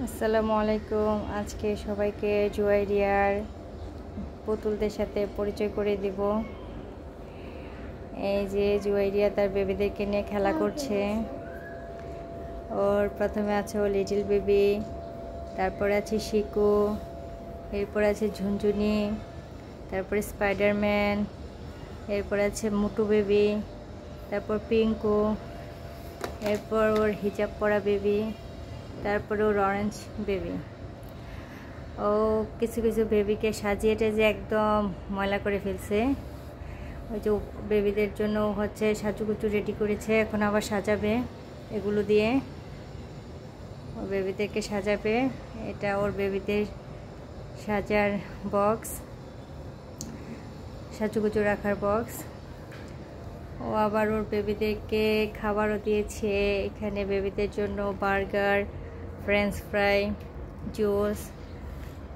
আসসালামু আলাইকুম। আজকে সবাইকে জুয়াইরিয়ার পুতুলদের সাথে পরিচয় করে দিব। এই যে জুয়াইরিয়া তার বেবিদেরকে নিয়ে খেলা করছে। ওর প্রথমে আছে ও লিটল বেবি, তারপরে আছে শিকু, এরপর আছে ঝুনঝুনি, তারপরে স্পাইডারম্যান, এরপর আছে মুটু বেবি, তারপর পিঙ্কু, এরপর ওর হিজাব পরা বেবি, তারপরে ওর অরেঞ্জ বেবি। ও কিছু কিছু বেবিকে সাজিয়ে টাজিয়ে একদম ময়লা করে ফেলছে। ওই যে বেবিদের জন্য হচ্ছে সাজুগুজু রেডি করেছে, এখন আবার সাজাবে এগুলো দিয়ে। ও বেবিদেরকে সাজাবে। এটা ওর বেবিদের সাজার বক্স, সাজুগুজু রাখার বক্স। ও আবার ওর বেবিদেরকে খাবারও দিয়েছে। এখানে বেবিদের জন্য বার্গার, ফ্রেঞ্চ ফ্রাই, জুস,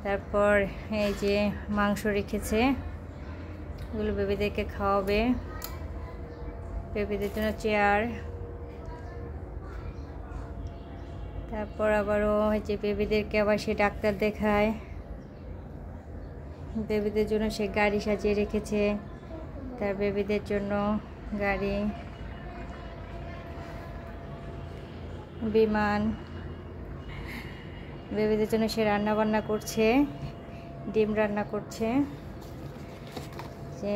তারপর এই যে মাংস রেখেছে, এগুলো বেবিদেরকে খাওয়াবে। বেবিদের জন্য চেয়ার, তারপর আবারও এই যে বেবিদেরকে আবার সে ডাক্তার দেখায়। বেবিদের জন্য সে গাড়ি সাজিয়ে রেখেছে, তার বেবিদের জন্য গাড়ি, বিমান। বেবিদের জন্য সে রান্না বান্না করছে, ডিম রান্না করছে। যে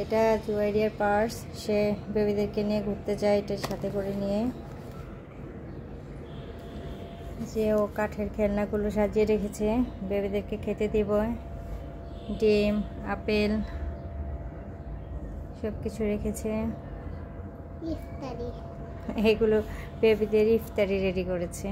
এটা জুয়েরিয়ার পার্স, সে বেবিদেরকে নিয়ে ঘুরতে যায় এটার সাথে করে নিয়ে। যে ও কাঠের খেলনাগুলো সাজিয়ে রেখেছে, বেবিদেরকে খেতে দিব। ডিম, আপেল সব কিছু রেখেছে। এগুলো বেবিদের ইফতারি রেডি করেছে।